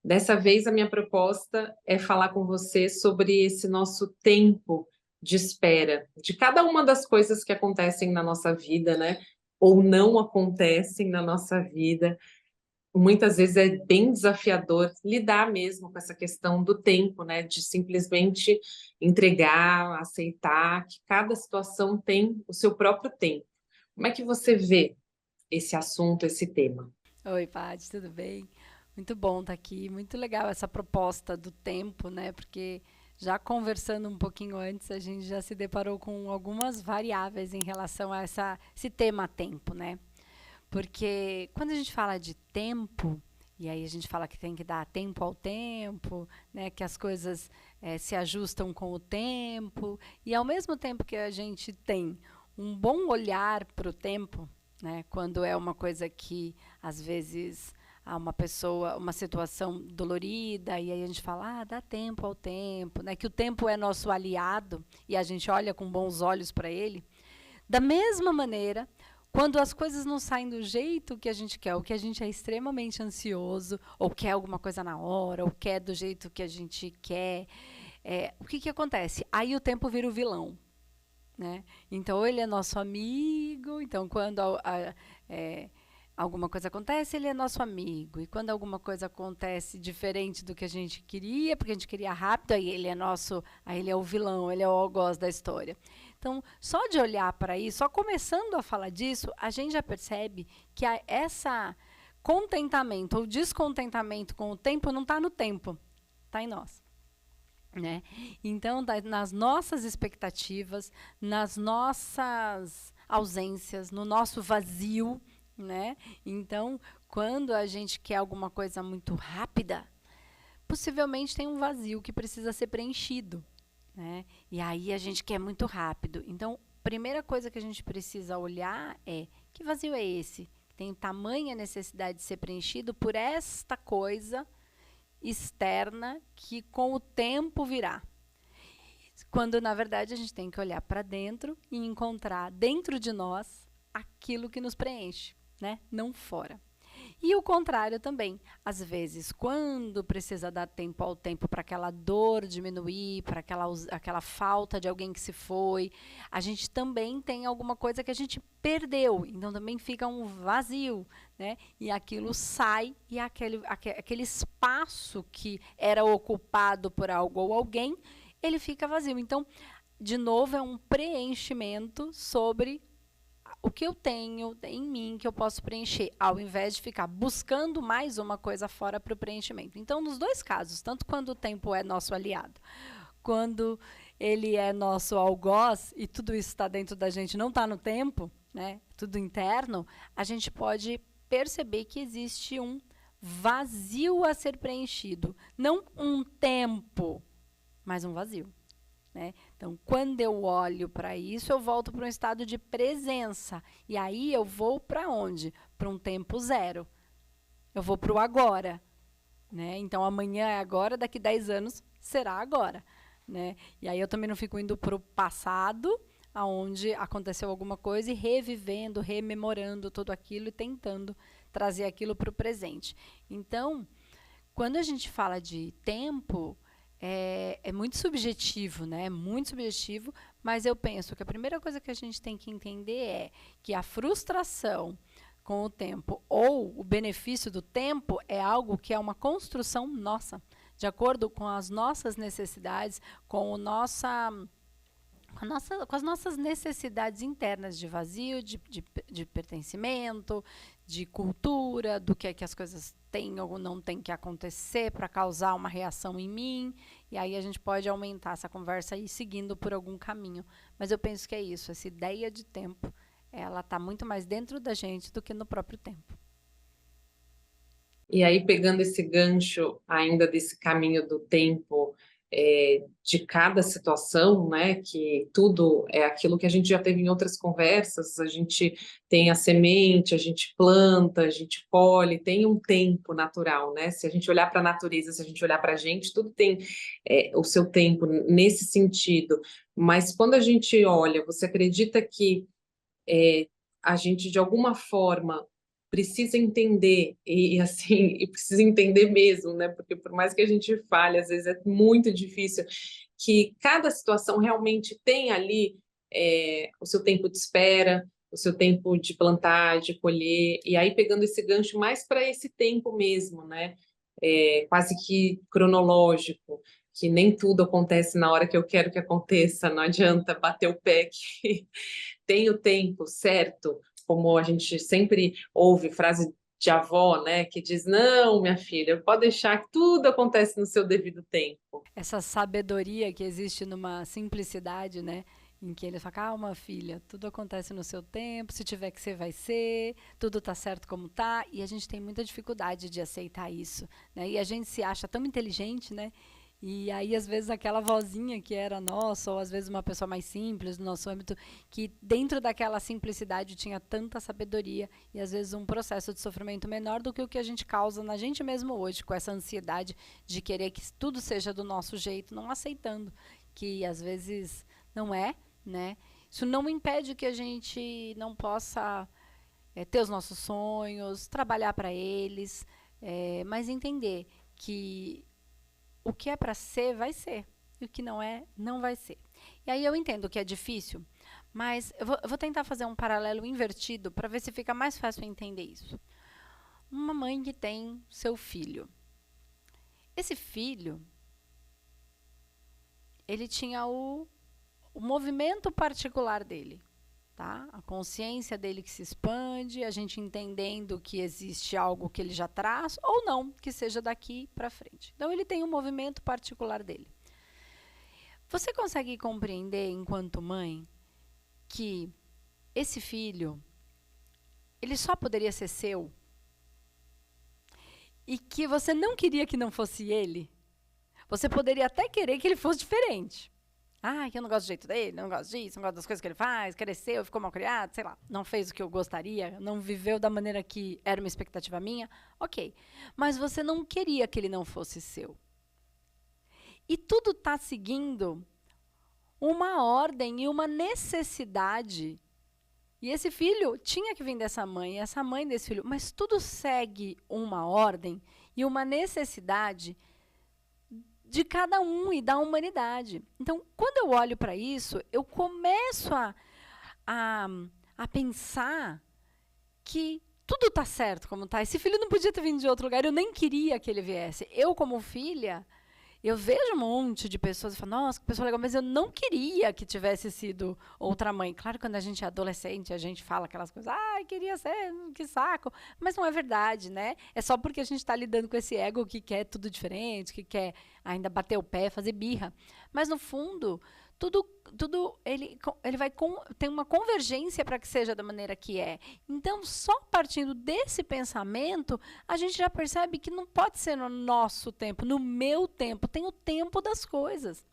Dessa vez, a minha proposta é falar com você sobre esse nosso tempo de espera, de cada uma das coisas que acontecem na nossa vida, né? Ou não acontecem na nossa vida. Muitas vezes é bem desafiador lidar mesmo com essa questão do tempo, né? De simplesmente entregar, aceitar que cada situação tem o seu próprio tempo. Como é que você vê esse assunto, esse tema? Oi, Paty, tudo bem? Muito bom estar aqui. Muito legal essa proposta do tempo, né? Porque já conversando um pouquinho antes, a gente já se deparou com algumas variáveis em relação a esse tema tempo, né? Porque quando a gente fala de tempo, e aí a gente fala que tem que dar tempo ao tempo, né? Que as coisas se ajustam com o tempo, e ao mesmo tempo que a gente tem um bom olhar para o tempo, né? Quando é uma coisa que às vezes há uma pessoa, uma situação dolorida, e aí a gente fala, dá tempo ao tempo, né? Que o tempo é nosso aliado e a gente olha com bons olhos para ele. Da mesma maneira, quando as coisas não saem do jeito que a gente quer, ou que a gente é extremamente ansioso, ou quer alguma coisa na hora, ou quer do jeito que a gente quer, o que acontece? Aí o tempo vira o vilão. Né? Então, ele é nosso amigo. Então, quando alguma coisa acontece, ele é nosso amigo. E quando alguma coisa acontece diferente do que a gente queria, porque a gente queria rápido, aí ele é nosso, aí ele é o vilão, ele é o algoz da história. Então, só de olhar para isso, só começando a falar disso, a gente já percebe que essa contentamento ou descontentamento com o tempo não está no tempo, está em nós. Né? Então, nas nossas expectativas, nas nossas ausências, no nosso vazio, né? Então, quando a gente quer alguma coisa muito rápida, possivelmente tem um vazio que precisa ser preenchido, né? E aí a gente quer muito rápido. Então, primeira coisa que a gente precisa olhar é: que vazio é esse? Tem tamanha necessidade de ser preenchido por esta coisa externa que com o tempo virá. Quando, na verdade, a gente tem que olhar para dentro e encontrar dentro de nós aquilo que nos preenche, né? Não fora. E o contrário também. Às vezes, quando precisa dar tempo ao tempo para aquela dor diminuir, para aquela falta de alguém que se foi, a gente também tem alguma coisa que a gente perdeu. Então, também fica um vazio, né? E aquilo sai e aquele espaço que era ocupado por algo ou alguém, ele fica vazio. Então, de novo, é um preenchimento sobre o que eu tenho em mim que eu posso preencher, ao invés de ficar buscando mais uma coisa fora para o preenchimento. Então, nos dois casos, tanto quando o tempo é nosso aliado, quando ele é nosso algoz e tudo isso está dentro da gente, não está no tempo, né? Tudo interno, a gente pode perceber que existe um vazio a ser preenchido, não um tempo, mas um vazio. Né? Então, quando eu olho para isso, eu volto para um estado de presença. E aí eu vou para onde? Para um tempo zero. Eu vou para o agora. Né? Então, amanhã é agora, daqui 10 anos será agora. Né? E aí eu também não fico indo para o passado, aonde aconteceu alguma coisa, e revivendo, rememorando tudo aquilo e tentando trazer aquilo para o presente. Então, quando a gente fala de tempo, é muito subjetivo, né? É muito subjetivo, mas eu penso que a primeira coisa que a gente tem que entender é que a frustração com o tempo ou o benefício do tempo é algo que é uma construção nossa, de acordo com as nossas necessidades, com as nossas necessidades internas de vazio, de pertencimento, de cultura, do que é que as coisas têm ou não têm que acontecer para causar uma reação em mim. E aí a gente pode aumentar essa conversa e ir seguindo por algum caminho. Mas eu penso que é isso, essa ideia de tempo, ela está muito mais dentro da gente do que no próprio tempo. E aí, pegando esse gancho ainda desse caminho do tempo, de cada situação, né? Que tudo é aquilo que a gente já teve em outras conversas, a gente tem a semente, a gente planta, a gente colhe, tem um tempo natural, né? Se a gente olhar para a natureza, se a gente olhar para a gente, tudo tem o seu tempo nesse sentido. Mas quando a gente olha, você acredita que a gente, de alguma forma, precisa entender, e assim, e precisa entender mesmo, né? Porque por mais que a gente fale, às vezes é muito difícil, que cada situação realmente tem ali o seu tempo de espera, o seu tempo de plantar, de colher, e aí pegando esse gancho mais para esse tempo mesmo, né? Quase que cronológico, que nem tudo acontece na hora que eu quero que aconteça, não adianta bater o pé que tem o tempo certo, como a gente sempre ouve frase de avó, né, que diz: não, minha filha, pode deixar que tudo acontece no seu devido tempo. Essa sabedoria que existe numa simplicidade, né? Em que ele fala, calma, filha, tudo acontece no seu tempo, se tiver que ser, vai ser, tudo tá certo como tá, e a gente tem muita dificuldade de aceitar isso, né? E a gente se acha tão inteligente, né? E aí, às vezes, aquela vozinha que era nossa, ou às vezes uma pessoa mais simples no nosso âmbito, que dentro daquela simplicidade tinha tanta sabedoria, e às vezes um processo de sofrimento menor do que o que a gente causa na gente mesmo hoje, com essa ansiedade de querer que tudo seja do nosso jeito, não aceitando que às vezes não é, né? Isso não impede que a gente não possa ter os nossos sonhos, trabalhar para eles, mas entender que o que é para ser, vai ser. E o que não é, não vai ser. E aí eu entendo que é difícil, mas eu vou tentar fazer um paralelo invertido para ver se fica mais fácil entender isso. Uma mãe que tem seu filho. Esse filho, ele tinha o movimento particular dele. Tá? A consciência dele que se expande, a gente entendendo que existe algo que ele já traz, ou não, que seja daqui para frente. Então, ele tem um movimento particular dele. Você consegue compreender, enquanto mãe, que esse filho, ele só poderia ser seu? E que você não queria que não fosse ele? Você poderia até querer que ele fosse diferente. Ah, que eu não gosto do jeito dele, não gosto disso, não gosto das coisas que ele faz, cresceu, ficou mal criado, sei lá, não fez o que eu gostaria, não viveu da maneira que era uma expectativa minha, ok. Mas você não queria que ele não fosse seu. E tudo está seguindo uma ordem e uma necessidade. E esse filho tinha que vir dessa mãe, essa mãe desse filho, mas tudo segue uma ordem e uma necessidade de cada um e da humanidade. Então, quando eu olho para isso, eu começo a pensar que tudo está certo como está. Esse filho não podia ter vindo de outro lugar, eu nem queria que ele viesse. Eu, como filha, eu vejo um monte de pessoas e falo, nossa, que pessoa legal, mas eu não queria que tivesse sido outra mãe. Claro, quando a gente é adolescente, a gente fala aquelas coisas, ai, queria ser, que saco. Mas não é verdade, né? É só porque a gente está lidando com esse ego que quer tudo diferente, que quer ainda bater o pé, fazer birra. Mas, no fundo, tudo ele vai tem uma convergência para que seja da maneira que é. Então, só partindo desse pensamento, a gente já percebe que não pode ser no nosso tempo, no meu tempo. Tem o tempo das coisas,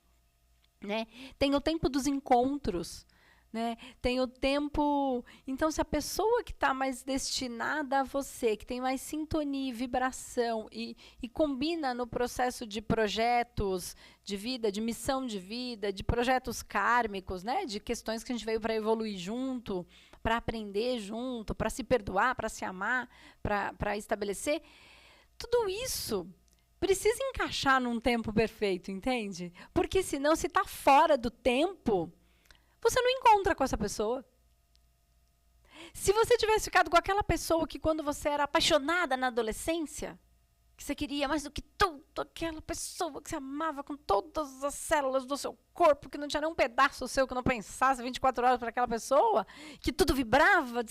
né? Tem o tempo dos encontros, né? Tem o tempo... Então, se a pessoa que está mais destinada a você, que tem mais sintonia e vibração e combina no processo de projetos de vida, de missão de vida, de projetos kármicos, né? De questões que a gente veio para evoluir junto, para aprender junto, para se perdoar, para se amar, para estabelecer, tudo isso precisa encaixar num tempo perfeito, entende? Porque senão, se está fora do tempo, você não encontra com essa pessoa. Se você tivesse ficado com aquela pessoa que quando você era apaixonada na adolescência, que você queria mais do que tudo, aquela pessoa que você amava com todas as células do seu corpo, que não tinha nenhum pedaço seu que não pensasse 24 horas para aquela pessoa, que tudo vibrava,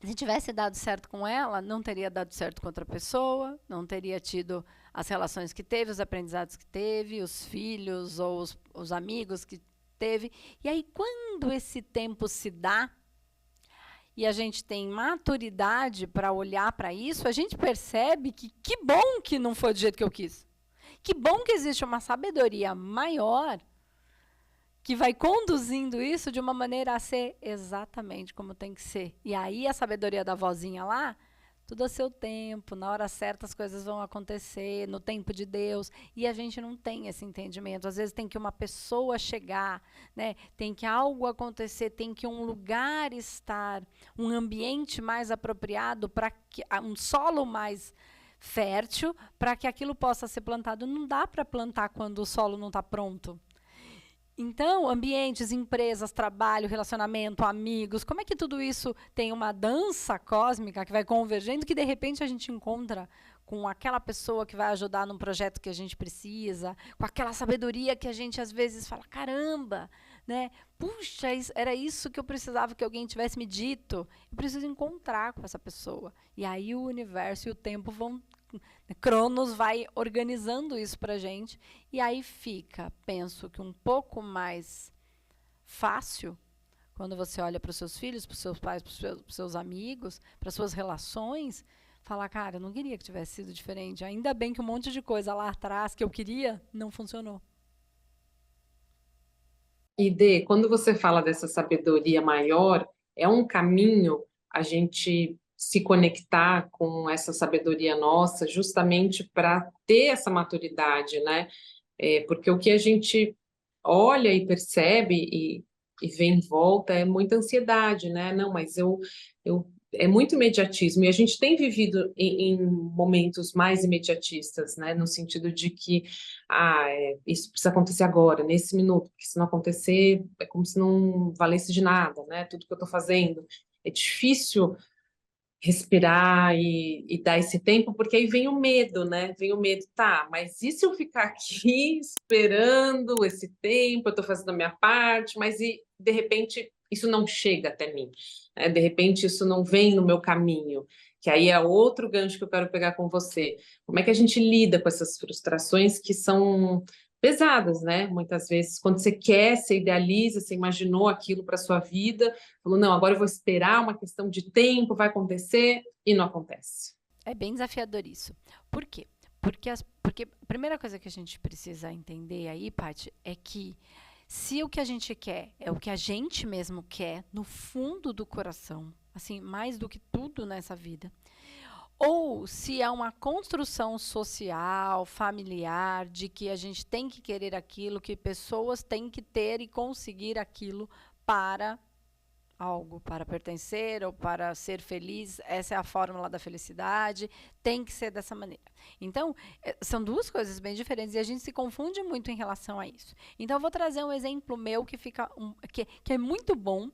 se tivesse dado certo com ela, não teria dado certo com outra pessoa, não teria tido as relações que teve, os aprendizados que teve, os filhos ou os amigos que teve. E aí, quando esse tempo se dá e a gente tem maturidade para olhar para isso, a gente percebe que bom que não foi do jeito que eu quis. Que bom que existe uma sabedoria maior que vai conduzindo isso de uma maneira a ser exatamente como tem que ser. E aí a sabedoria da vozinha lá tudo a seu tempo, na hora certa as coisas vão acontecer, no tempo de Deus, e a gente não tem esse entendimento. Às vezes tem que uma pessoa chegar, né? Tem que algo acontecer, tem que um lugar estar, um ambiente mais apropriado para que um solo mais fértil para que aquilo possa ser plantado. Não dá para plantar quando o solo não está pronto. Então, ambientes, empresas, trabalho, relacionamento, amigos, como é que tudo isso tem uma dança cósmica que vai convergendo, que de repente a gente encontra com aquela pessoa que vai ajudar num projeto que a gente precisa, com aquela sabedoria que a gente às vezes fala, caramba, né? Puxa, era isso que eu precisava que alguém tivesse me dito. Eu preciso encontrar com essa pessoa. E aí o universo e o tempo vão... Cronos vai organizando isso pra gente. E aí fica, penso que um pouco mais fácil, quando você olha para os seus filhos, para os seus pais, para os seus amigos, para as suas relações, falar, cara, eu não queria que tivesse sido diferente. Ainda bem que um monte de coisa lá atrás que eu queria não funcionou. E Dê, quando você fala dessa sabedoria maior, é um caminho a gente se conectar com essa sabedoria nossa, justamente para ter essa maturidade, né? Porque o que a gente olha e percebe e vê em volta é muita ansiedade, né? Não, mas é muito imediatismo, e a gente tem vivido em momentos mais imediatistas, né? No sentido de que isso precisa acontecer agora, nesse minuto, porque se não acontecer, é como se não valesse de nada, né? Tudo que eu estou fazendo. É difícil respirar e dar esse tempo, porque aí vem o medo, né? Vem o medo, tá, mas e se eu ficar aqui esperando esse tempo, eu estou fazendo a minha parte, mas e de repente isso não chega até mim, né? De repente isso não vem no meu caminho, que aí é outro gancho que eu quero pegar com você. Como é que a gente lida com essas frustrações que são pesadas, né? Muitas vezes, quando você quer, você idealiza, você imaginou aquilo para sua vida, falou, não, agora eu vou esperar, uma questão de tempo, vai acontecer, e não acontece. É bem desafiador isso. Por quê? Porque a primeira coisa que a gente precisa entender aí, Paty, é que se o que a gente quer é o que a gente mesmo quer, no fundo do coração, assim, mais do que tudo nessa vida, ou se é uma construção social, familiar, de que a gente tem que querer aquilo, que pessoas têm que ter e conseguir aquilo para algo, para pertencer ou para ser feliz, essa é a fórmula da felicidade, tem que ser dessa maneira. Então, são duas coisas bem diferentes e a gente se confunde muito em relação a isso. Então, eu vou trazer um exemplo meu que fica que é muito bom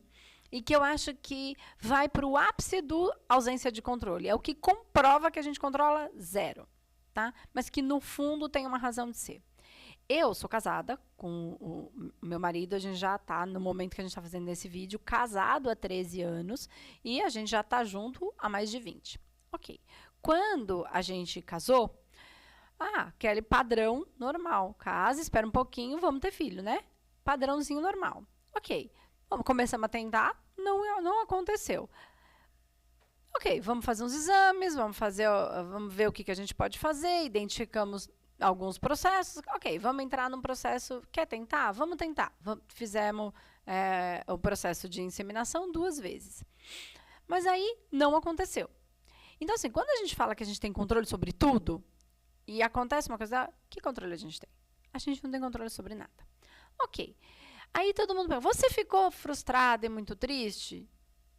e que eu acho que vai para o ápice do ausência de controle. É o que comprova que a gente controla zero, tá? Mas que no fundo tem uma razão de ser. Eu sou casada com o meu marido, a gente já está, no momento que a gente está fazendo esse vídeo, casado há 13 anos e a gente já está junto há mais de 20. Ok. Quando a gente casou, aquele padrão normal. Casa, espera um pouquinho, vamos ter filho, né? Padrãozinho normal. Ok. Começamos a tentar, não aconteceu. Ok, vamos fazer uns exames, vamos ver o que a gente pode fazer, identificamos alguns processos. Ok, vamos entrar num processo. Quer tentar? Vamos tentar. Fizemos o processo de inseminação 2 vezes. Mas aí não aconteceu. Então, assim, quando a gente fala que a gente tem controle sobre tudo, e acontece uma coisa, que controle a gente tem? A gente não tem controle sobre nada. Ok. Aí todo mundo pergunta, você ficou frustrada e muito triste?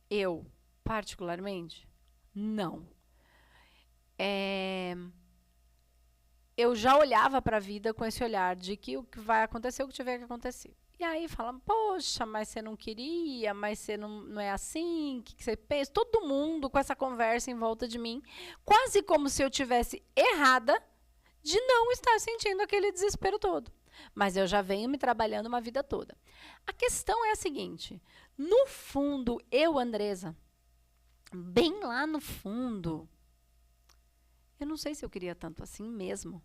Eu, particularmente, não. Eu já olhava para a vida com esse olhar de que o que vai acontecer, o que tiver que acontecer. E aí falam, poxa, mas você não queria, mas você não é assim, o que você pensa? Todo mundo com essa conversa em volta de mim, quase como se eu tivesse errada de não estar sentindo aquele desespero todo. Mas eu já venho me trabalhando uma vida toda. A questão é a seguinte, no fundo, eu, Andresa, bem lá no fundo, eu não sei se eu queria tanto assim mesmo.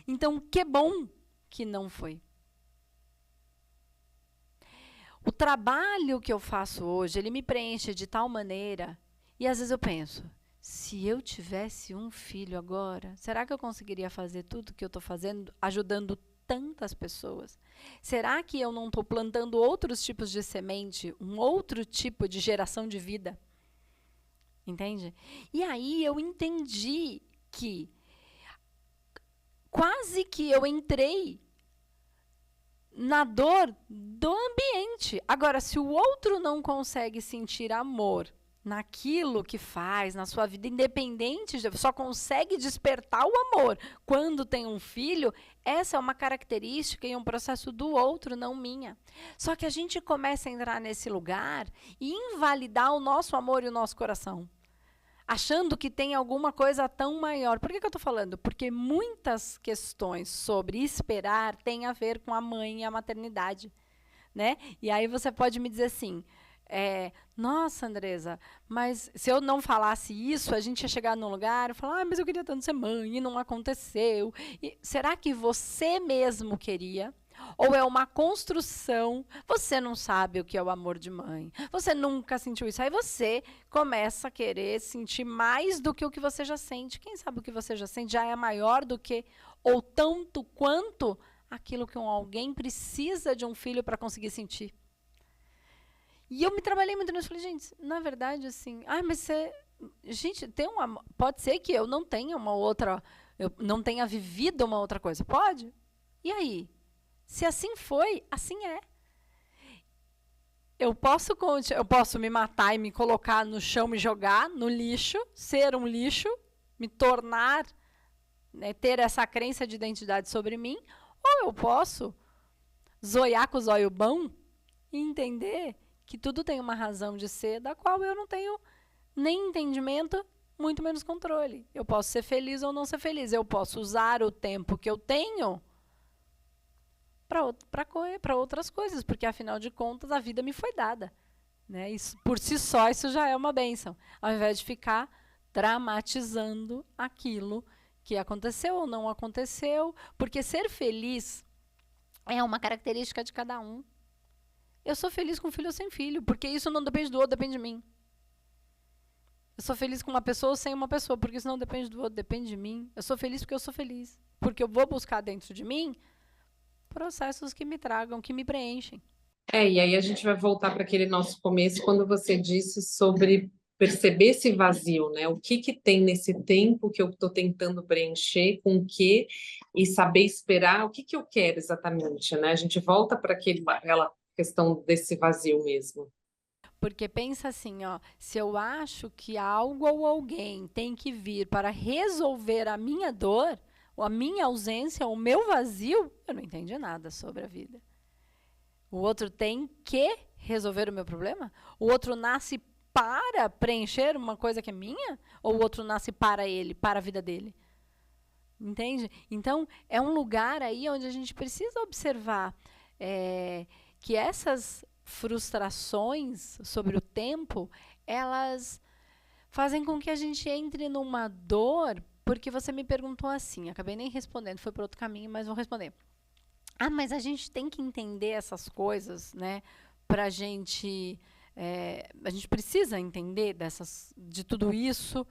Então, que bom que não foi. O trabalho que eu faço hoje, ele me preenche de tal maneira, e às vezes eu penso, se eu tivesse um filho agora, será que eu conseguiria fazer tudo que eu estou fazendo, ajudando tantas pessoas? Será que eu não estou plantando outros tipos de semente, um outro tipo de geração de vida? Entende? E aí eu entendi que quase que eu entrei na dor do ambiente. Agora, se o outro não consegue sentir amor naquilo que faz, na sua vida, independente, só consegue despertar o amor quando tem um filho, essa é uma característica e um processo do outro, não minha. Só que a gente começa a entrar nesse lugar e invalidar o nosso amor e o nosso coração, achando que tem alguma coisa tão maior. Por que eu estou falando? Porque muitas questões sobre esperar têm a ver com a mãe e a maternidade, né? E aí você pode me dizer assim, nossa, Andresa, mas se eu não falasse isso, a gente ia chegar num lugar e falar, mas eu queria tanto ser mãe e não aconteceu. E será que você mesmo queria? Ou é uma construção? Você não sabe o que é o amor de mãe. Você nunca sentiu isso. Aí você começa a querer sentir mais do que o que você já sente. Quem sabe o que você já sente já é maior do que, ou tanto quanto, aquilo que alguém precisa de um filho para conseguir sentir. E eu me trabalhei muito nisso. Falei, gente, na verdade, assim, mas você... Gente, pode ser que eu não tenha uma outra... Eu não tenha vivido uma outra coisa. Pode? E aí? Se assim foi, assim é. Eu posso me matar e me colocar no chão, me jogar no lixo, ser um lixo, me tornar, né, ter essa crença de identidade sobre mim, ou eu posso zoiar com o zóio bom e entender que tudo tem uma razão de ser, da qual eu não tenho nem entendimento, muito menos controle. Eu posso ser feliz ou não ser feliz. Eu posso usar o tempo que eu tenho para outras coisas, porque, afinal de contas, a vida me foi dada. Né? Isso, por si só, isso já é uma bênção. Ao invés de ficar dramatizando aquilo que aconteceu ou não aconteceu, porque ser feliz é uma característica de cada um. Eu sou feliz com filho ou sem filho, porque isso não depende do outro, depende de mim. Eu sou feliz com uma pessoa ou sem uma pessoa, porque isso não depende do outro, depende de mim. Eu sou feliz porque eu sou feliz. Porque eu vou buscar dentro de mim processos que me tragam, que me preenchem. E aí a gente vai voltar para aquele nosso começo, quando você disse sobre perceber esse vazio, né? O que tem nesse tempo que eu estou tentando preencher, com o quê, e saber esperar o que eu quero exatamente, né? A gente volta para aquela questão desse vazio mesmo. Porque pensa assim, ó, se eu acho que algo ou alguém tem que vir para resolver a minha dor, ou a minha ausência, o meu vazio, eu não entendi nada sobre a vida. O outro tem que resolver o meu problema? O outro nasce para preencher uma coisa que é minha? Ou o outro nasce para ele, para a vida dele? Entende? Então, é um lugar aí onde a gente precisa observar que essas frustrações sobre o tempo, elas fazem com que a gente entre numa dor, porque você me perguntou assim, acabei nem respondendo, foi para outro caminho, mas vou responder. Mas a gente tem que entender essas coisas, né? A gente precisa entender de tudo isso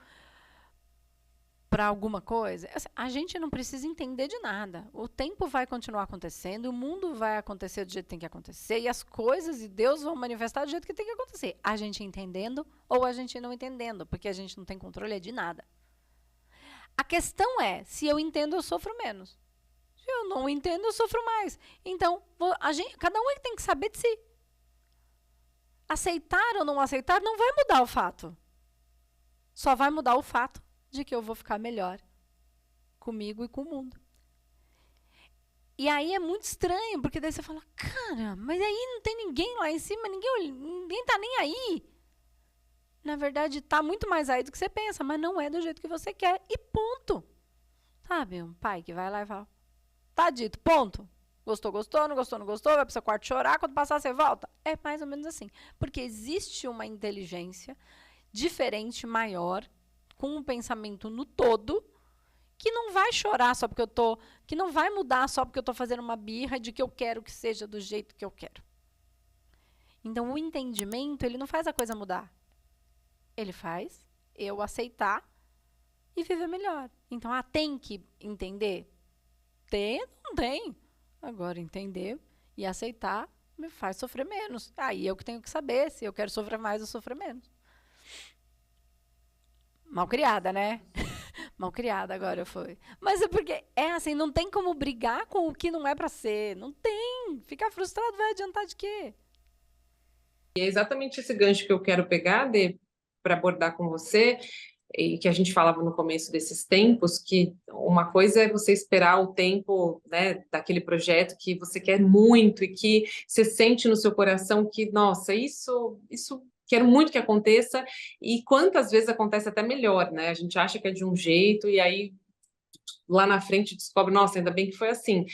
para alguma coisa. A gente não precisa entender de nada. O tempo vai continuar acontecendo, o mundo vai acontecer do jeito que tem que acontecer, e as coisas e Deus vão manifestar do jeito que tem que acontecer. A gente entendendo ou a gente não entendendo, porque a gente não tem controle de nada. A questão é, se eu entendo, eu sofro menos. Se eu não entendo, eu sofro mais. Então, cada um tem que saber de si. Aceitar ou não aceitar não vai mudar o fato. Só vai mudar o fato de que eu vou ficar melhor comigo e com o mundo. E aí é muito estranho, porque daí você fala, cara, mas aí não tem ninguém lá em cima, ninguém tá nem aí. Na verdade, tá muito mais aí do que você pensa, mas não é do jeito que você quer, e ponto. Sabe, um pai que vai lá e fala, tá dito, ponto. Gostou, gostou, não gostou, não gostou, vai pro seu quarto chorar, quando passar você volta. É mais ou menos assim. Porque existe uma inteligência diferente, maior, com um pensamento no todo, que não vai chorar só porque que não vai mudar só porque eu tô fazendo uma birra de que eu quero que seja do jeito que eu quero. Então, o entendimento, ele não faz a coisa mudar. Ele faz eu aceitar e viver melhor. Então, tem que entender? Não tem. Agora, entender e aceitar me faz sofrer menos. Aí eu que tenho que saber se eu quero sofrer mais ou sofrer menos. Mal criada, né? Mal criada agora foi. Mas é porque é assim, não tem como brigar com o que não é para ser. Não tem. Ficar frustrado vai adiantar de quê? E é exatamente esse gancho que eu quero pegar para abordar com você, e que a gente falava no começo desses tempos, que uma coisa é você esperar o tempo, né, daquele projeto que você quer muito e que você sente no seu coração que, nossa, isso quero muito que aconteça, e quantas vezes acontece até melhor, né? A gente acha que é de um jeito e aí lá na frente descobre, nossa, ainda bem que foi assim.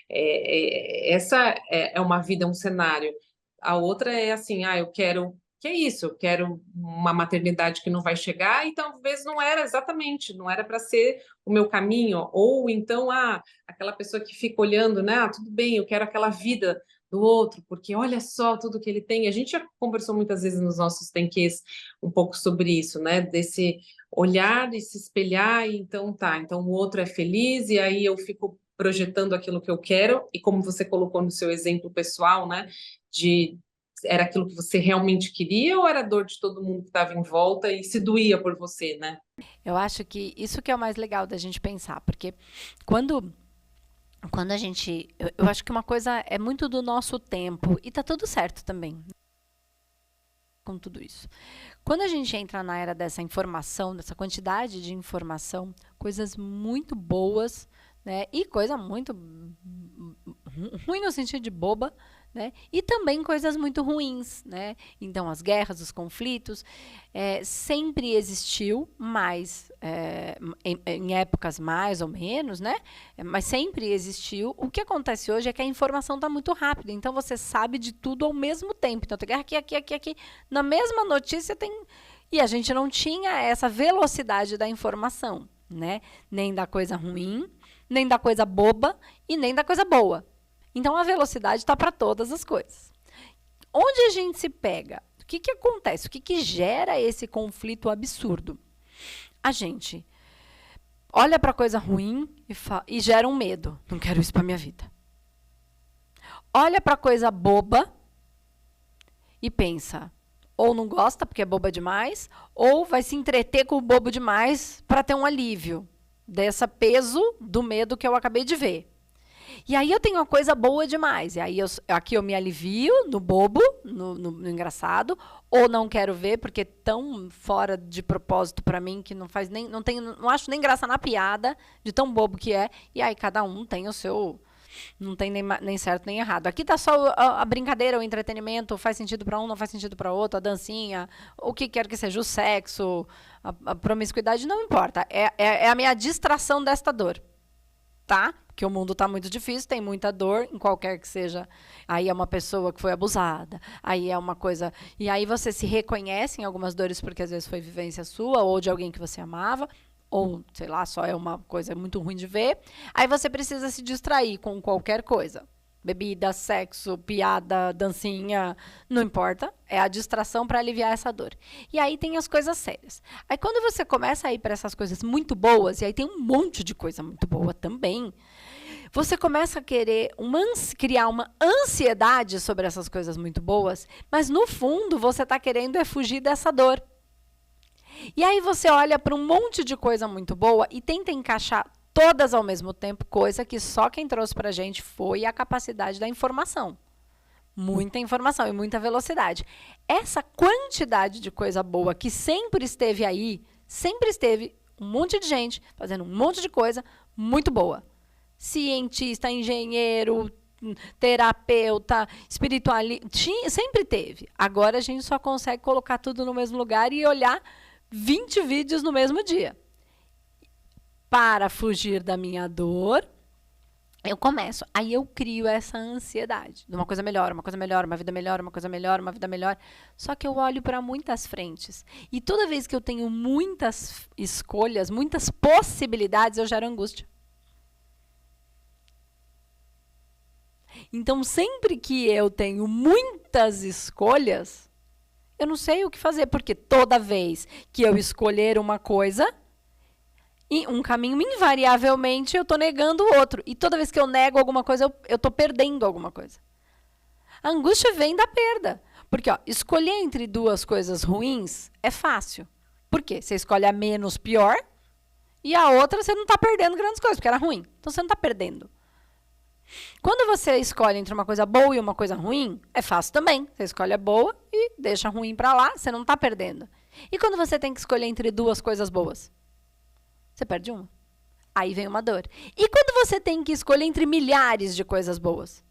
Essa é uma vida, um cenário. A outra é assim, eu quero, que é isso, eu quero uma maternidade que não vai chegar e talvez não era exatamente, não era para ser o meu caminho, ou então, aquela pessoa que fica olhando, né, tudo bem, eu quero aquela vida do outro, porque olha só tudo que ele tem. A gente já conversou muitas vezes nos nossos tenquês um pouco sobre isso, né, desse olhar e se espelhar, e então tá, então o outro é feliz, e aí eu fico projetando aquilo que eu quero, e como você colocou no seu exemplo pessoal, né, de era aquilo que você realmente queria ou era a dor de todo mundo que estava em volta e se doía por você, né? Eu acho que isso que é o mais legal da gente pensar, porque quando a gente, eu acho que uma coisa é muito do nosso tempo e tá tudo certo também com tudo isso. Quando a gente entra na era dessa informação, dessa quantidade de informação, coisas muito boas, né, e coisa muito ruim no sentido de boba, né, e também coisas muito ruins, né. Então, as guerras, os conflitos, sempre existiu, mas em épocas mais ou menos, né, mas sempre existiu. O que acontece hoje é que a informação está muito rápida, então você sabe de tudo ao mesmo tempo. Então, tem guerra aqui. Na mesma notícia tem... E a gente não tinha essa velocidade da informação, né? Nem da coisa ruim, nem da coisa boba e nem da coisa boa. Então, a velocidade está para todas as coisas. Onde a gente se pega? O que acontece? O que gera esse conflito absurdo? A gente olha para a coisa ruim e gera um medo. Não quero isso para minha vida. Olha para a coisa boba e pensa, ou não gosta porque é boba demais, ou vai se entreter com o bobo demais para ter um alívio desse peso do medo que eu acabei de ver. E aí eu tenho uma coisa boa demais. E aí aqui eu me alivio no bobo, no engraçado, ou não quero ver porque é tão fora de propósito para mim que não faz nem, não acho nem graça na piada de tão bobo que é. E aí cada um tem o seu, não tem nem certo nem errado. Aqui tá só a brincadeira, o entretenimento, faz sentido para um, não faz sentido para outro, a dancinha, o que quer que seja, o sexo, a promiscuidade, não importa. É a minha distração desta dor, tá? Porque o mundo está muito difícil, tem muita dor, em qualquer que seja. Aí é uma pessoa que foi abusada, aí é uma coisa... E aí você se reconhece em algumas dores porque às vezes foi vivência sua ou de alguém que você amava, ou, sei lá, só é uma coisa muito ruim de ver. Aí você precisa se distrair com qualquer coisa. Bebida, sexo, piada, dancinha, não importa. É a distração para aliviar essa dor. E aí tem as coisas sérias. Aí quando você começa a ir para essas coisas muito boas, e aí tem um monte de coisa muito boa também, você começa a querer criar uma ansiedade sobre essas coisas muito boas, mas no fundo você está querendo fugir dessa dor. E aí você olha para um monte de coisa muito boa e tenta encaixar todas ao mesmo tempo, coisa que só quem trouxe para a gente foi a capacidade da informação. Muita informação e muita velocidade. Essa quantidade de coisa boa que sempre esteve aí, sempre esteve um monte de gente fazendo um monte de coisa muito boa. Cientista, engenheiro, terapeuta, espiritualista, sempre teve. Agora a gente só consegue colocar tudo no mesmo lugar e olhar 20 vídeos no mesmo dia. Para fugir da minha dor, eu começo. Aí eu crio essa ansiedade de uma coisa melhor, uma coisa melhor, uma vida melhor, uma coisa melhor, uma vida melhor. Só que eu olho para muitas frentes. E toda vez que eu tenho muitas escolhas, muitas possibilidades, eu gero angústia. Então, sempre que eu tenho muitas escolhas, eu não sei o que fazer, porque toda vez que eu escolher uma coisa, um caminho, invariavelmente, eu estou negando o outro. E toda vez que eu nego alguma coisa, eu estou perdendo alguma coisa. A angústia vem da perda. Porque escolher entre duas coisas ruins é fácil. Por quê? Você escolhe a menos pior e a outra você não está perdendo grandes coisas, porque era ruim. Então você não está perdendo. Quando você escolhe entre uma coisa boa e uma coisa ruim, é fácil também. Você escolhe a boa e deixa a ruim para lá, você não está perdendo. E quando você tem que escolher entre duas coisas boas? Você perde uma. Aí vem uma dor. E quando você tem que escolher entre milhares de coisas boas?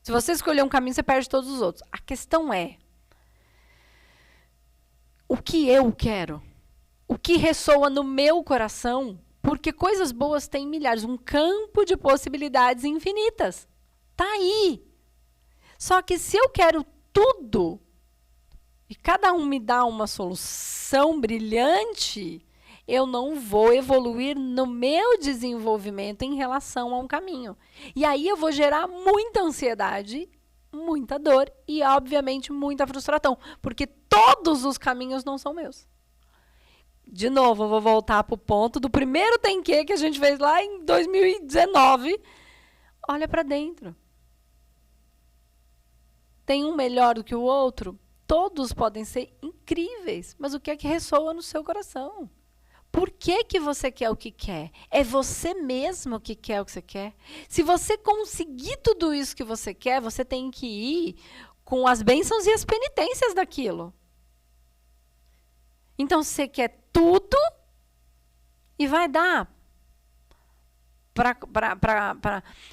Se você escolher um caminho, você perde todos os outros. A questão é, o que eu quero? O que ressoa no meu coração? Porque coisas boas têm milhares, um campo de possibilidades infinitas. Tá aí. Só que se eu quero tudo, e cada um me dá uma solução brilhante, eu não vou evoluir no meu desenvolvimento em relação a um caminho. E aí eu vou gerar muita ansiedade, muita dor e, obviamente, muita frustração, porque todos os caminhos não são meus. De novo, eu vou voltar para o ponto do primeiro Tem que a gente fez lá em 2019. Olha para dentro. Tem um melhor do que o outro? Todos podem ser incríveis, mas o que é que ressoa no seu coração? Por que que você quer o que quer? É você mesmo que quer o que você quer? Se você conseguir tudo isso que você quer, você tem que ir com as bênçãos e as penitências daquilo. Então, você quer tudo e vai dar.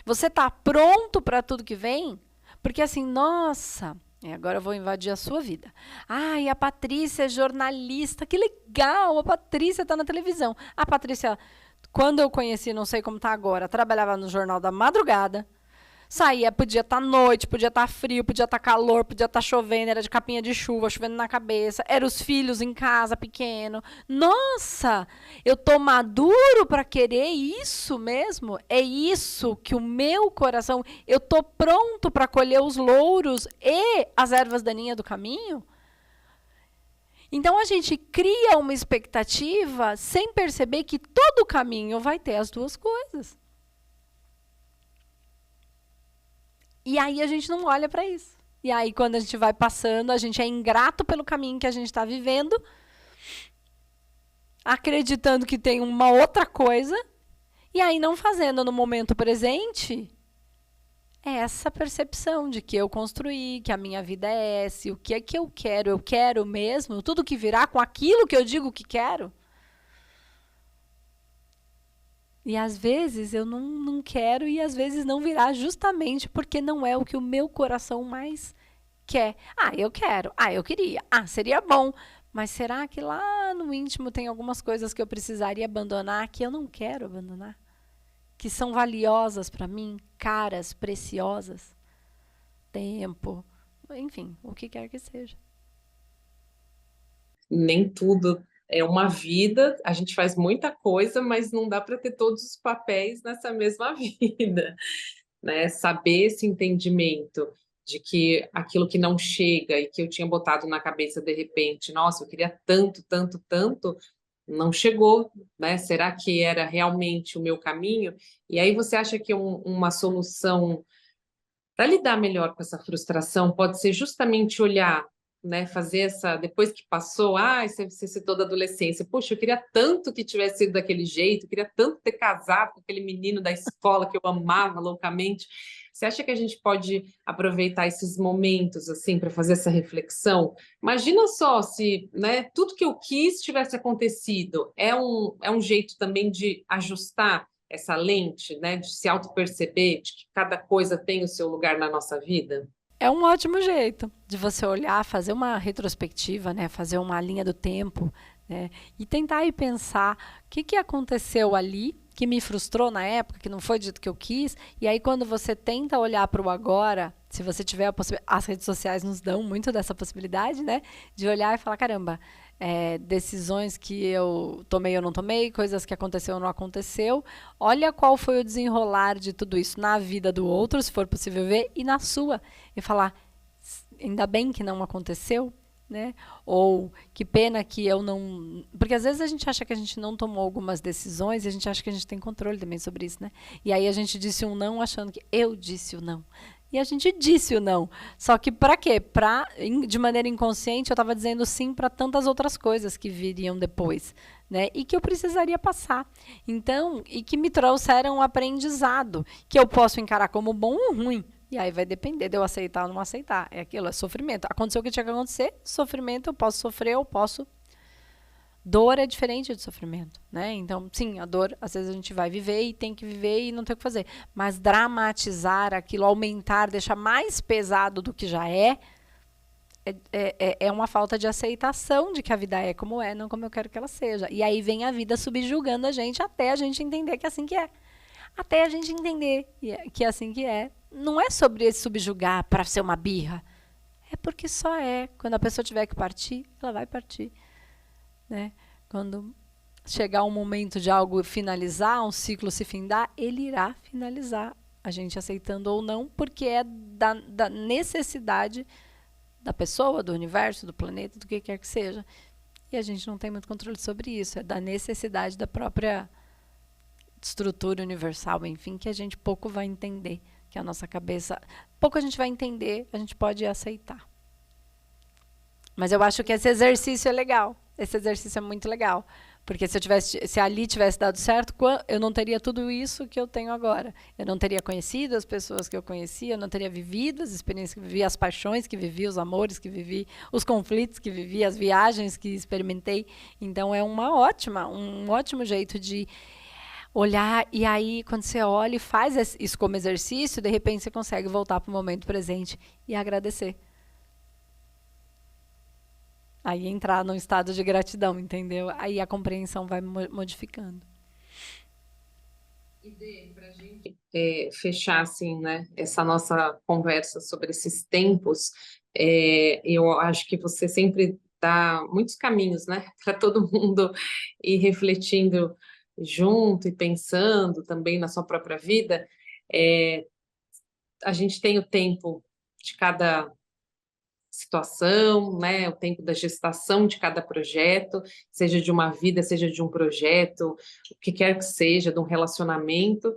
Você está pronto para tudo que vem? Porque assim, nossa, agora eu vou invadir a sua vida. Ai, a Patrícia é jornalista, que legal, a Patrícia está na televisão. A Patrícia, quando eu conheci, não sei como está agora, trabalhava no Jornal da Madrugada. Saía, podia estar noite, podia estar frio, podia estar calor, podia estar chovendo, era de capinha de chuva, chovendo na cabeça, eram os filhos em casa, pequeno. Nossa, eu tô maduro para querer isso mesmo? É isso que o meu coração, eu tô pronto para colher os louros e as ervas daninhas do caminho? Então a gente cria uma expectativa sem perceber que todo caminho vai ter as duas coisas. E aí a gente não olha para isso. E aí, quando a gente vai passando, a gente é ingrato pelo caminho que a gente está vivendo, acreditando que tem uma outra coisa, e aí não fazendo no momento presente essa percepção de que eu construí, que a minha vida é essa, o que é que eu quero mesmo, tudo que virá com aquilo que eu digo que quero. E às vezes eu não quero e às vezes não virá justamente porque não é o que o meu coração mais quer. Ah, eu quero. Ah, eu queria. Ah, seria bom. Mas será que lá no íntimo tem algumas coisas que eu precisaria abandonar que eu não quero abandonar? Que são valiosas para mim, caras, preciosas? Tempo, enfim, o que quer que seja. Nem tudo é uma vida, a gente faz muita coisa, mas não dá para ter todos os papéis nessa mesma vida, né? Saber esse entendimento de que aquilo que não chega e que eu tinha botado na cabeça de repente, nossa, eu queria tanto, tanto, tanto, não chegou, né? Será que era realmente o meu caminho? E aí você acha que uma solução para lidar melhor com essa frustração pode ser justamente olhar, né, fazer essa, depois que passou, você citou da adolescência, poxa, eu queria tanto que tivesse sido daquele jeito, eu queria tanto ter casado com aquele menino da escola que eu amava loucamente. Você acha que a gente pode aproveitar esses momentos assim para fazer essa reflexão? Imagina só se, né, tudo que eu quis tivesse acontecido. É um jeito também de ajustar essa lente, né, de se auto-perceber, de que cada coisa tem o seu lugar na nossa vida? É um ótimo jeito de você olhar, fazer uma retrospectiva, né? Fazer uma linha do tempo, né? E tentar ir pensar o que aconteceu ali que me frustrou na época, que não foi do jeito que eu quis. E aí, quando você tenta olhar para o agora, se você tiver a possibilidade, as redes sociais nos dão muito dessa possibilidade, né? De olhar e falar, caramba, decisões que eu tomei ou não tomei, coisas que aconteceu ou não aconteceu. Olha qual foi o desenrolar de tudo isso na vida do outro, se for possível ver, e na sua. E falar, ainda bem que não aconteceu, né? Ou que pena que eu não... Porque às vezes a gente acha que a gente não tomou algumas decisões e a gente acha que a gente tem controle também sobre isso, né? E aí a gente disse um não achando que eu disse o não. E a gente disse o não. Só que para quê? De maneira inconsciente, eu estava dizendo sim para tantas outras coisas que viriam depois, né? E que eu precisaria passar. Então, e que me trouxeram um aprendizado, que eu posso encarar como bom ou ruim. E aí vai depender de eu aceitar ou não aceitar. É aquilo, é sofrimento. Aconteceu o que tinha que acontecer, sofrimento, eu posso sofrer, eu posso. Dor é diferente de sofrimento, né? Então, sim, a dor, às vezes a gente vai viver e tem que viver e não tem o que fazer. Mas dramatizar aquilo, aumentar, deixar mais pesado do que já é uma falta de aceitação de que a vida é como é, não como eu quero que ela seja. E aí vem a vida subjugando a gente até a gente entender que é assim que é. Até a gente entender que é assim que é. Não é sobre esse subjugar para ser uma birra. É porque só é. Quando a pessoa tiver que partir, ela vai partir. Né? Quando chegar um momento de algo finalizar, um ciclo se findar, ele irá finalizar, a gente aceitando ou não, porque é da necessidade da pessoa, do universo, do planeta, do que quer que seja. E a gente não tem muito controle sobre isso, é da necessidade da própria estrutura universal, enfim, que a gente pouco vai entender, que a nossa cabeça, pouco a gente vai entender, a gente pode aceitar. Mas eu acho que esse exercício é legal. Esse exercício é muito legal. Porque se ali tivesse dado certo, eu não teria tudo isso que eu tenho agora. Eu não teria conhecido as pessoas que eu conhecia, eu não teria vivido as experiências que vivi, as paixões que vivi, os amores que vivi, os conflitos que vivi, as viagens que experimentei. Então é um ótimo jeito de olhar. E aí, quando você olha e faz isso como exercício, de repente você consegue voltar para o momento presente e agradecer. Aí entrar num estado de gratidão, entendeu? Aí a compreensão vai modificando. E Dê, para a gente fechar assim, né, essa nossa conversa sobre esses tempos, eu acho que você sempre dá muitos caminhos, né, para todo mundo ir refletindo junto e pensando também na sua própria vida. A gente tem o tempo de cada situação, né, o tempo da gestação de cada projeto, seja de uma vida, seja de um projeto, o que quer que seja, de um relacionamento,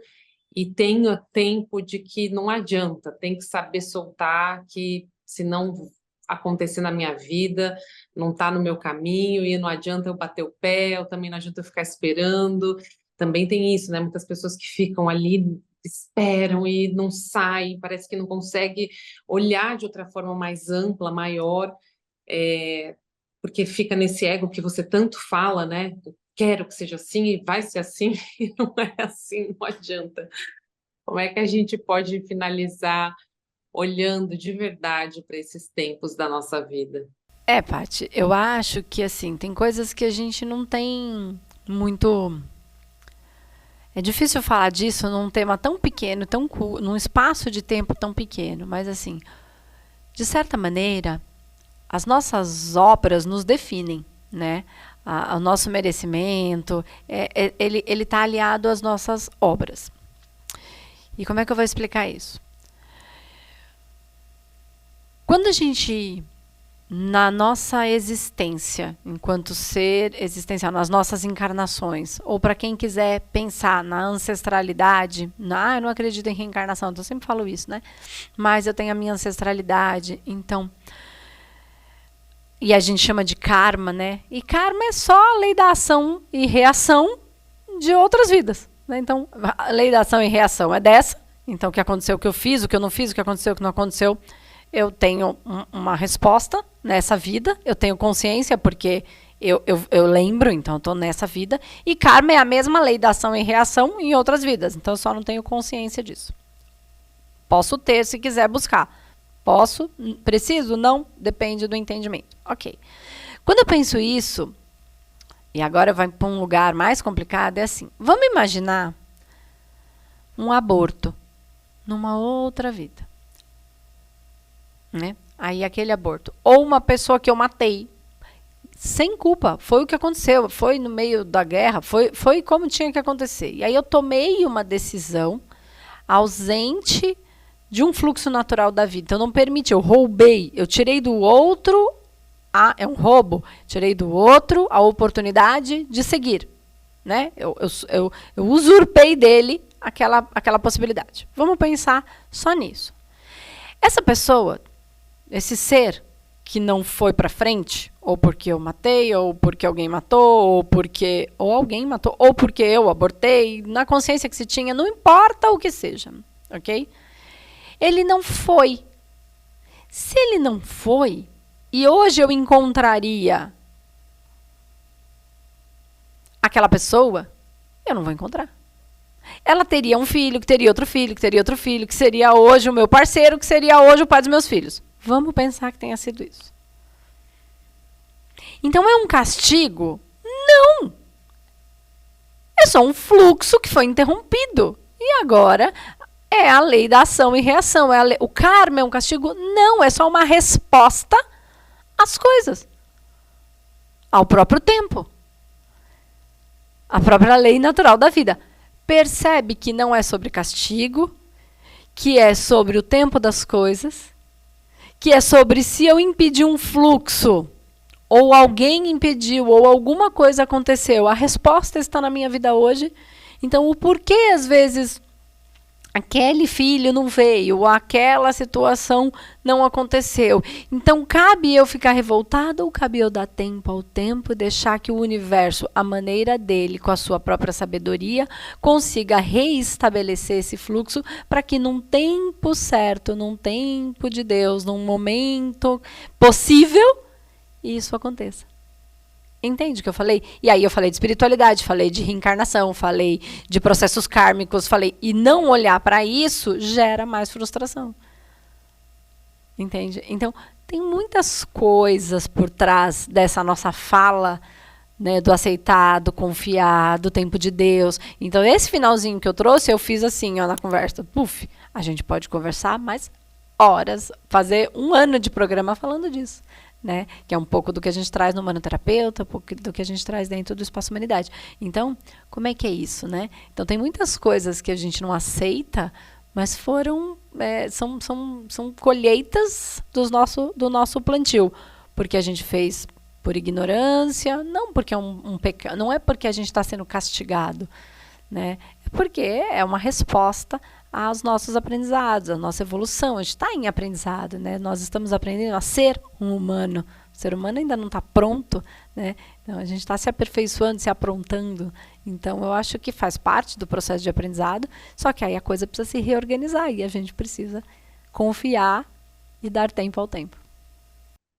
e tem o tempo de que não adianta, tem que saber soltar, que se não acontecer na minha vida, não está no meu caminho, e não adianta eu bater o pé, ou também não adianta eu ficar esperando, também tem isso, né, muitas pessoas que ficam ali esperam e não saem, parece que não consegue olhar de outra forma mais ampla, maior, porque fica nesse ego que você tanto fala, né? Eu quero que seja assim e vai ser assim, e não é assim, não adianta. Como é que a gente pode finalizar olhando de verdade para esses tempos da nossa vida? Paty, eu acho que assim, tem coisas que a gente não tem muito. É difícil falar disso num tema tão pequeno, num espaço de tempo tão pequeno, mas assim, de certa maneira, as nossas obras nos definem, né? O nosso merecimento, ele está aliado às nossas obras. E como é que eu vou explicar isso? Quando a gente, na nossa existência, enquanto ser existencial, nas nossas encarnações, ou para quem quiser pensar na ancestralidade, eu não acredito em reencarnação, então eu sempre falo isso, né? Mas eu tenho a minha ancestralidade, então. E a gente chama de karma, né? E karma é só a lei da ação e reação de outras vidas, né? Então, a lei da ação e reação é dessa. Então, o que aconteceu, o que eu fiz, o que eu não fiz, o que aconteceu, o que não aconteceu. Eu tenho uma resposta nessa vida, eu tenho consciência porque eu lembro, então eu estou nessa vida. E karma é a mesma lei da ação e reação em outras vidas, então eu só não tenho consciência disso. Posso ter se quiser buscar. Posso? Preciso? Não? Depende do entendimento. Ok. Quando eu penso isso, e agora vai para um lugar mais complicado, é assim, vamos imaginar um aborto numa outra vida. Né? Aí aquele aborto. Ou uma pessoa que eu matei sem culpa. Foi o que aconteceu. Foi no meio da guerra. Foi como tinha que acontecer. E aí eu tomei uma decisão ausente de um fluxo natural da vida. Então, eu não permiti. Eu roubei. Eu tirei do outro. É um roubo. Tirei do outro a oportunidade de seguir. Né? Eu usurpei dele aquela possibilidade. Vamos pensar só nisso. Essa pessoa, esse ser que não foi para frente, ou porque eu matei, ou porque alguém matou, ou alguém matou, ou porque eu abortei, na consciência que se tinha, não importa o que seja, ok? Ele não foi. Se ele não foi, e hoje eu encontraria aquela pessoa, eu não vou encontrar. Ela teria um filho, que teria outro filho, que teria outro filho, que seria hoje o meu parceiro, que seria hoje o pai dos meus filhos. Vamos pensar que tenha sido isso. Então é um castigo? Não! É só um fluxo que foi interrompido. E agora é a lei da ação e reação. O karma é um castigo? Não, é só uma resposta às coisas. Ao próprio tempo. A própria lei natural da vida. Percebe que não é sobre castigo, que é sobre o tempo das coisas, que é sobre se eu impedir um fluxo, ou alguém impediu, ou alguma coisa aconteceu, a resposta está na minha vida hoje. Então, o porquê, às vezes, aquele filho não veio, ou aquela situação não aconteceu. Então, cabe eu ficar revoltada ou cabe eu dar tempo ao tempo e deixar que o universo, à maneira dele, com a sua própria sabedoria, consiga reestabelecer esse fluxo para que num tempo certo, num tempo de Deus, num momento possível, isso aconteça. Entende o que eu falei? E aí eu falei de espiritualidade, falei de reencarnação, falei de processos kármicos, falei. E não olhar para isso gera mais frustração. Entende? Então, tem muitas coisas por trás dessa nossa fala, né, do aceitar, do confiar, do tempo de Deus. Então, esse finalzinho que eu trouxe, eu fiz assim, ó, na conversa. Puf, a gente pode conversar mais horas, fazer 1 ano de programa falando disso. Né? Que é um pouco do que a gente traz no Manoterapeuta, um pouco do que a gente traz dentro do Espaço Humanidade. Então, como é que é isso, né? Então, tem muitas coisas que a gente não aceita, mas são colheitas do nosso plantio, porque a gente fez por ignorância, não porque é um pecado, não é porque a gente está sendo castigado, né? É porque é uma resposta aos nossos aprendizados, à nossa evolução. A gente está em aprendizado, né? Nós estamos aprendendo a ser um humano. O ser humano ainda não está pronto, né? Então, a gente está se aperfeiçoando, se aprontando. Então, eu acho que faz parte do processo de aprendizado, só que aí a coisa precisa se reorganizar e a gente precisa confiar e dar tempo ao tempo.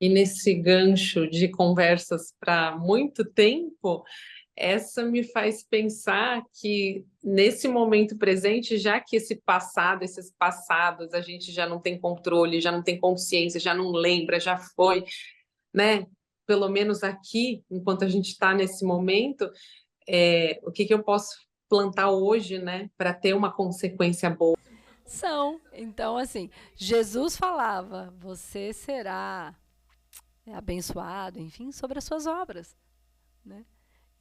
E nesse gancho de conversas para muito tempo, essa me faz pensar que nesse momento presente, já que esses passados, a gente já não tem controle, já não tem consciência, já não lembra, já foi, né? Pelo menos aqui, enquanto a gente está nesse momento, o que eu posso plantar hoje, né, para ter uma consequência boa? Então, assim, Jesus falava, você será abençoado, enfim, sobre as suas obras, né?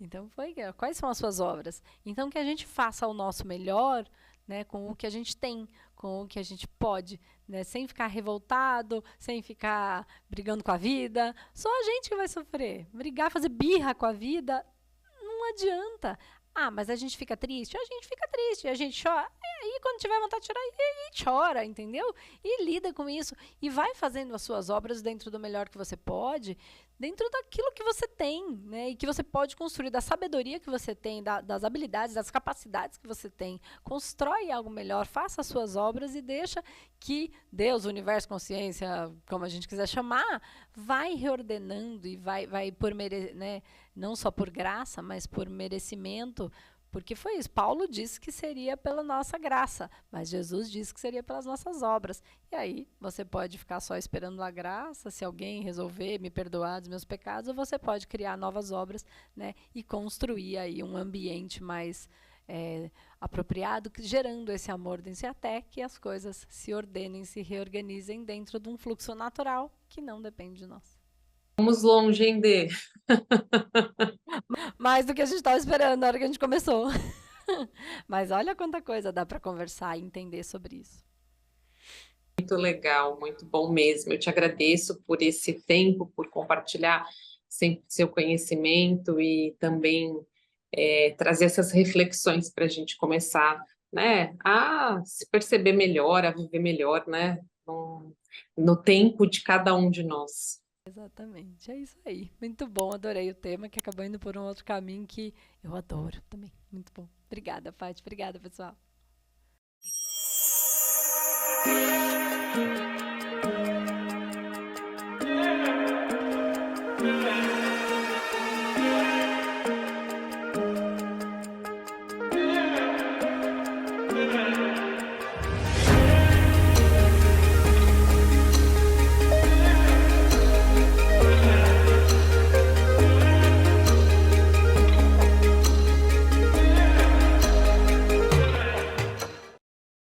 Então, quais são as suas obras? Então, que a gente faça o nosso melhor, né, com o que a gente tem, com o que a gente pode, né, sem ficar revoltado, sem ficar brigando com a vida. Só a gente que vai sofrer. Brigar, fazer birra com a vida, não adianta. Ah, mas a gente fica triste? A gente fica triste, a gente chora. E aí, quando tiver vontade de chorar, e chora, entendeu? E lida com isso. E vai fazendo as suas obras dentro do melhor que você pode, dentro daquilo que você tem, né? E que você pode construir, da sabedoria que você tem, das habilidades, das capacidades que você tem. Constrói algo melhor, faça as suas obras e deixa que Deus, o universo, consciência, como a gente quiser chamar, vai reordenando e vai por né? Não só por graça, mas por merecimento, porque foi isso. Paulo disse que seria pela nossa graça, mas Jesus disse que seria pelas nossas obras. E aí, você pode ficar só esperando a graça, se alguém resolver me perdoar dos meus pecados, ou você pode criar novas obras, né, e construir aí um ambiente mais apropriado, gerando esse amor dentro, até que as coisas se ordenem, se reorganizem dentro de um fluxo natural que não depende de nós. Vamos longe, hein, Dê? Mais do que a gente estava esperando na hora que a gente começou. Mas olha quanta coisa dá para conversar e entender sobre isso. Muito legal, muito bom mesmo. Eu te agradeço por esse tempo, por compartilhar sempre seu conhecimento e também trazer essas reflexões para a gente começar, né, a se perceber melhor, a viver melhor, né, no tempo de cada um de nós. Exatamente, é isso aí. Muito bom, adorei o tema, que acabou indo por um outro caminho que eu adoro também. Muito bom. Obrigada, Paty. Obrigada, pessoal.